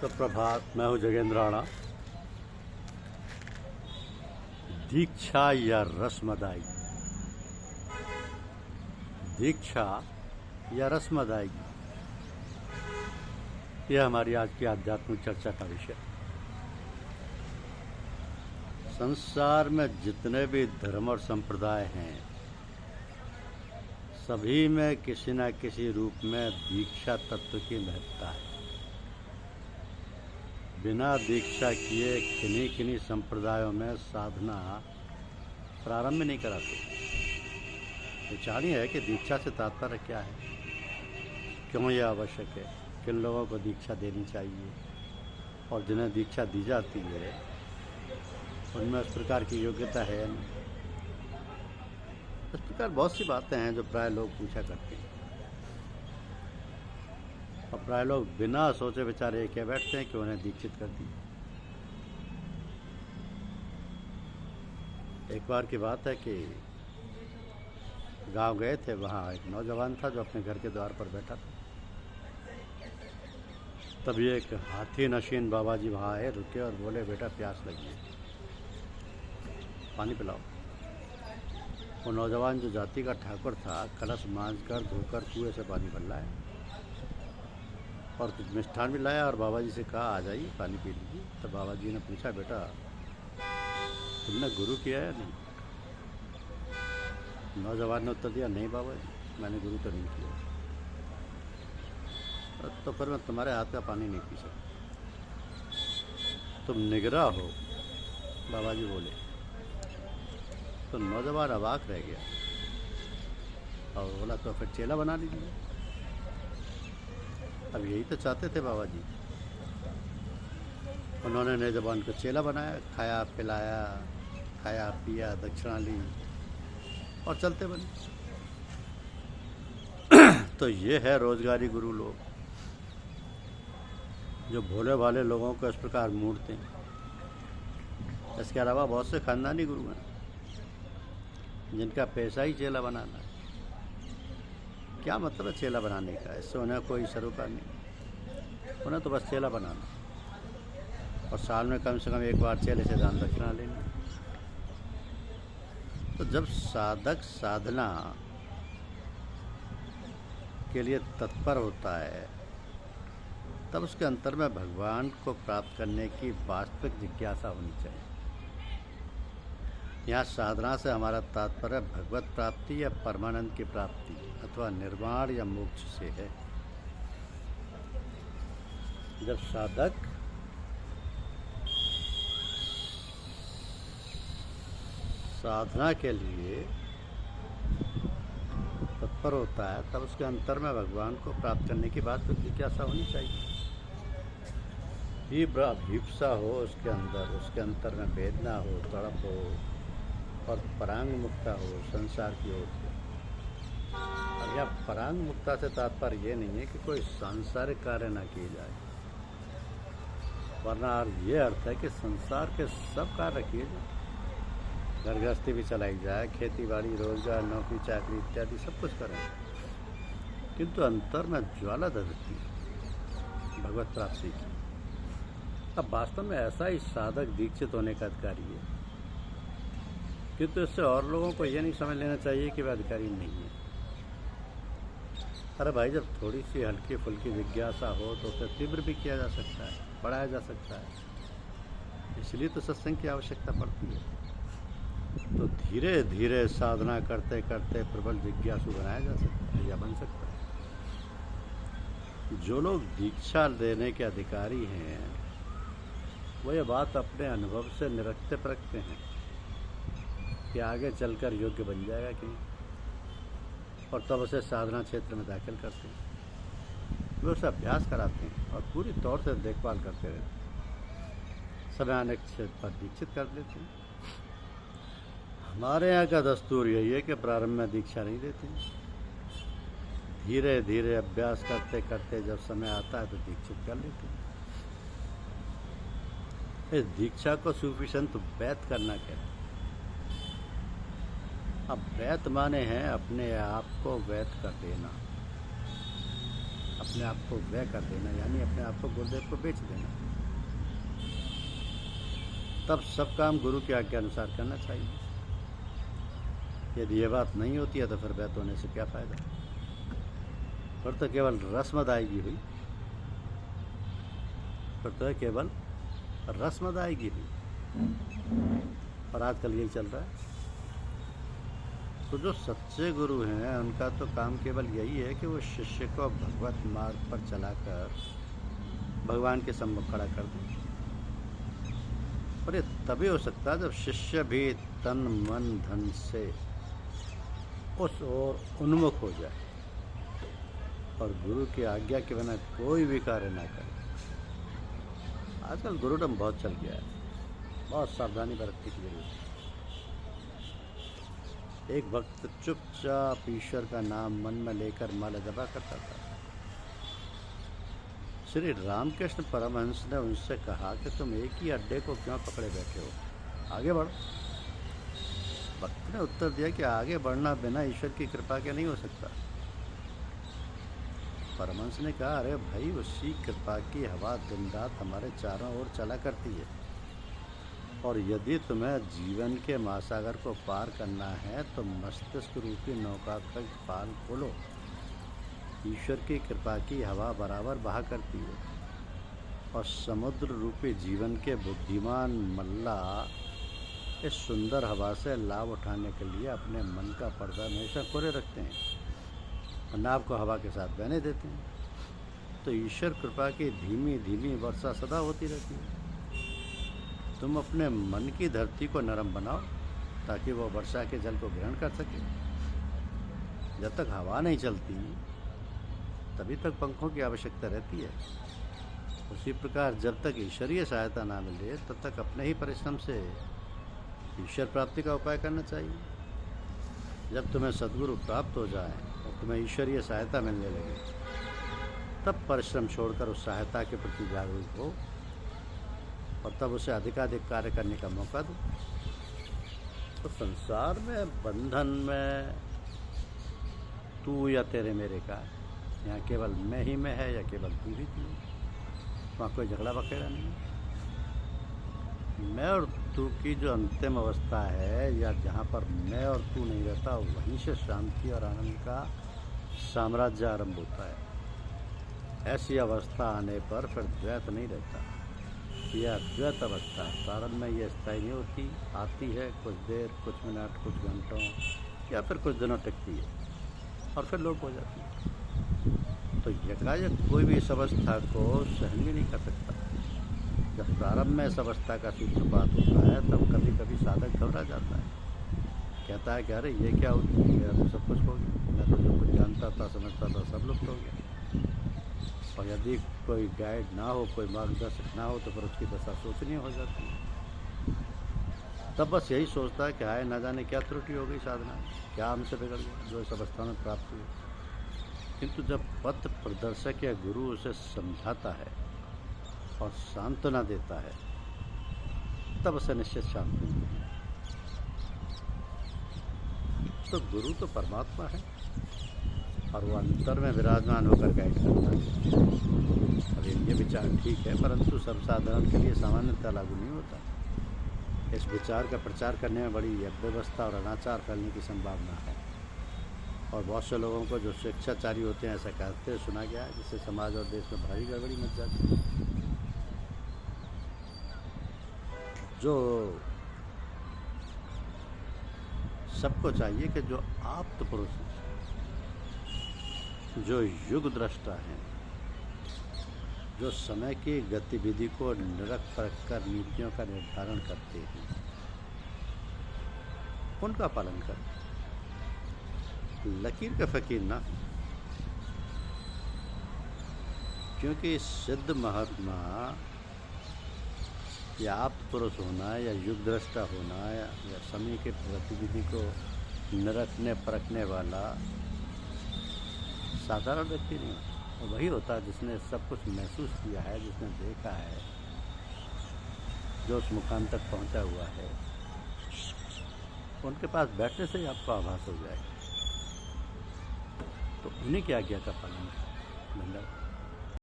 सुप्रभात। मैं हूँ जगेंद्र राणा। दीक्षा या रस्म अदायगी, दीक्षा या रस्म अदायगी, यह हमारी आज की आध्यात्मिक चर्चा का विषय। संसार में जितने भी धर्म और संप्रदाय हैं, सभी में किसी न किसी रूप में दीक्षा तत्व की महत्ता है। बिना दीक्षा किए किन्हीं संप्रदायों में साधना प्रारंभ नहीं कराते। विचार है कि दीक्षा से तात्पर्य क्या है, क्यों यह आवश्यक है, किन लोगों को दीक्षा देनी चाहिए और जिन्हें दीक्षा दी जाती है उनमें इस प्रकार की योग्यता है नहीं। इस प्रकार बहुत सी बातें हैं जो प्राय लोग पूछा करते हैं और प्राय लोग बिना सोचे विचारे कह बैठते हैं कि उन्हें दीक्षित कर दी। एक बार की बात है कि गांव गए थे, वहाँ एक नौजवान था जो अपने घर के द्वार पर बैठा था। तभी एक हाथी नशीन बाबा जी वहाँ आए, रुके और बोले, बेटा प्यास लगी है, पानी पिलाओ। वो नौजवान जो जाति का ठाकुर था, कलश मांझ कर धोकर कुएं से पानी भर लाया और कुछ मिष्ठान भी लाया और बाबा जी से कहा, आ जाइए पानी पी लीजिए। तो बाबा जी ने पूछा, बेटा तुमने गुरु किया या नहीं? नौजवान ने उत्तर दिया, नहीं बाबा जी, मैंने गुरु तो नहीं किया। तो फिर मैं तुम्हारे हाथ का पानी नहीं पी सकता, तुम निगरा हो, बाबा जी बोले। तो नौजवान अवाक रह गया और बोला, तो फिर चेला बना लीजिए। अब यही तो चाहते थे बाबा जी। उन्होंने नौजवान को चेला बनाया, खाया पिलाया, खाया पिया, दक्षिणा ली और चलते बने। तो ये है रोजगारी गुरु लोग, जो भोले भाले लोगों को इस प्रकार मूर्ते हैं। इसके अलावा बहुत से खानदानी गुरु हैं जिनका पैसा ही चेला बनाना है। क्या मतलब है चेला बनाने का? इससे उन्हें कोई सरोकार नहीं, उन्हें तो बस चेला बनाना और साल में कम से कम एक बार चेले से दान दक्षिणा लेनी। तो जब साधक साधना के लिए तत्पर होता है, तब उसके अंतर में भगवान को प्राप्त करने की वास्तविक जिज्ञासा होनी चाहिए। यहाँ साधना से हमारा तात्पर्य भगवत प्राप्ति या परमानंद की प्राप्ति अथवा निर्वाण या मोक्ष से है। जब साधक साधना के लिए तत्पर होता है, तब उसके अंतर में भगवान को प्राप्त करने की बात जिज्ञासा होनी चाहिए। अभिप्सा हो उसके अंतर में वेदना हो, तड़प हो और परांग मुक्ता हो संसार की ओर से। अब यह परांग मुक्ता से तात्पर्य ये नहीं है कि कोई सांसारिक कार्य न किए जाए, वरना ये अर्थ है कि संसार के सब कार्य किए जाए, घर गृहस्थी भी चलाई जाए, खेती बाड़ी, रोजगार, नौकरी चाकरी इत्यादि सब कुछ करें, किंतु अंतर में ज्वाला दहती भगवत प्राप्ति की। अब वास्तव में ऐसा ही साधक दीक्षित होने का अधिकारी है, किंतु इससे और लोगों को ये नहीं समझ लेना चाहिए कि वह अधिकारी नहीं है। अरे भाई, जब थोड़ी सी हल्की फुल्की जिज्ञासा हो तो उसे तीव्र भी किया जा सकता है, पढ़ाया जा सकता है। इसलिए तो सत्संग की आवश्यकता पड़ती है। तो धीरे धीरे साधना करते करते प्रबल जिज्ञासु बनाया जा सकता है या बन सकता है। जो लोग दीक्षा देने के अधिकारी हैं, वो ये बात अपने अनुभव से निरखते परखते हैं कि आगे चलकर योग्य बन जाएगा कि नहीं, और तब उसे साधना क्षेत्र में दाखिल करते हैं। वे उसे अभ्यास कराते हैं और पूरी तौर से देखभाल करते रहते हैं। समय आने पर दीक्षित कर देते हैं। हमारे यहाँ का दस्तूर यही है कि प्रारंभ में दीक्षा नहीं देते, धीरे धीरे अभ्यास करते करते जब समय आता है तो दीक्षित कर लेते हैं। इस दीक्षा को सूफी संत वैत करना कहते हैं। अब वैत माने हैं अपने आप को वैत कर देना, अपने आप को व्यय कर देना, यानी अपने आप को गुरुदेव को बेच देना। तब सब काम गुरु की आज्ञा अनुसार करना चाहिए। यदि ये बात नहीं होती है तो फिर व्यय होने से क्या फ़ायदा। फिर तो केवल रस्म अदायगी हुई, फिर तो केवल रस्म अदायगी हुई। और आजकल यही चल रहा है। तो जो सच्चे गुरु हैं उनका तो काम केवल यही है कि वो शिष्य को भगवत मार्ग पर चलाकर भगवान के सम्मुख खड़ा कर दें। और ये तभी हो सकता है जब शिष्य भी तन मन धन से उस ओर उन्मुख हो जाए और गुरु की आज्ञा के बिना कोई भी कार्य ना करे। आजकल गुरुडम बहुत चल गया है, बहुत सावधानी बरतने की जरूरत है। एक भक्त चुपचाप ईश्वर का नाम मन में लेकर माला जपा करता था। श्री रामकृष्ण परमहंस ने उनसे कहा कि तुम एक ही अड्डे को क्यों पकड़े बैठे हो, आगे बढ़ो। भक्त ने उत्तर दिया कि आगे बढ़ना बिना ईश्वर की कृपा के नहीं हो सकता। परमहंस ने कहा, अरे भाई, उसी कृपा की हवा दिन रात हमारे चारों ओर चला करती है, और यदि तुम्हें जीवन के महासागर को पार करना है तो मस्तिष्क रूपी नौका का पाल खोलो। ईश्वर की कृपा की हवा बराबर बहा करती है, और समुद्र रूपी जीवन के बुद्धिमान मल्ला इस सुंदर हवा से लाभ उठाने के लिए अपने मन का पर्दा हमेशा खोले रखते हैं और नाव को हवा के साथ बहने देते हैं। तो ईश्वर कृपा की धीमी धीमी वर्षा सदा होती रहती है। तुम अपने मन की धरती को नरम बनाओ ताकि वो वर्षा के जल को ग्रहण कर सके। जब तक हवा नहीं चलती तभी तक पंखों की आवश्यकता रहती है। उसी प्रकार जब तक ईश्वरीय सहायता ना मिले तब तक अपने ही परिश्रम से ईश्वर प्राप्ति का उपाय करना चाहिए। जब तुम्हें सद्गुरु प्राप्त हो जाए और तुम्हें ईश्वरीय सहायता मिलने लगे तब परिश्रम छोड़कर उस सहायता के प्रति जागरूक हो और तब उसे अधिकाधिक कार्य करने का मौका दो। तो संसार में बंधन में तू या तेरे मेरे का, यहाँ केवल मैं ही मैं है या केवल तू ही तू। वहाँ कोई झगड़ा बखेड़ा नहीं है। मैं और तू की जो अंतिम अवस्था है, या जहाँ पर मैं और तू नहीं रहता, वहीं से शांति और आनंद का साम्राज्य आरंभ होता है। ऐसी अवस्था आने पर फिर द्वैत नहीं रहता। यह अद्वैत अवस्था प्रारंभ में यह स्थायी नहीं होती, आती है कुछ देर, कुछ मिनट, कुछ घंटों या फिर कुछ दिनों टिकती है और फिर लोप हो जाती है। तो यकायक कोई भी इस अवस्था को सहन ही नहीं कर सकता। जब प्रारंभ में इस अवस्था का सूत्रपात होता है तब कभी कभी साधक घबरा जाता है, कहता है कि अरे ये क्या हो गया, मेरा तो सब कुछ हो गया, मैं तो जो कुछ जानता था समझता था सब लुप्त हो गया। और यदि कोई गाइड ना हो, कोई मार्गदर्शक ना हो तो फिर उसकी दशा सोचनीय हो जाती है। तब बस यही सोचता है कि हाय ना जाने क्या त्रुटि हो गई साधना, क्या हमसे बिगड़ गया जो इस अवस्था में प्राप्त हुई। किंतु जब पथ प्रदर्शक या गुरु उसे समझाता है और सांत्वना देता है तब उसे निश्चित शांति मिलती है। तो गुरु तो परमात्मा है और वो अंतर में विराजमान होकर गाइड करता है। अब ये विचार ठीक है, परंतु सर्वसाधारण के लिए सामान्यतः लागू नहीं होता। इस विचार का प्रचार करने में बड़ी अव्यवस्था और अनाचार फैलने की संभावना है, और बहुत से लोगों को जो शिक्षाचारी होते हैं ऐसा कहते सुना गया है, जिससे समाज और देश में भारी गड़बड़ी मच जाती है। जो सबको चाहिए कि जो आप्त पुरुष हैं, जो युग दृष्टा हैं, जो समय की गतिविधि को निरख परख कर नीतियों का निर्धारण करते हैं, उनका पालन करें। लकीर का फकीर ना, क्योंकि सिद्ध महात्मा या आप्त पुरुष होना या युग दृष्टा होना या समय के गतिविधि को निरखने परखने वाला साधारण व्यक्ति नहीं होता। वही होता है जिसने सब कुछ महसूस किया है, जिसने देखा है, जो उस मुकाम तक पहुंचा हुआ है। उनके पास बैठने से ही आपको आभास हो जाएगा। तो उन्हीं की आज्ञा का पालन करें। धन्यवाद।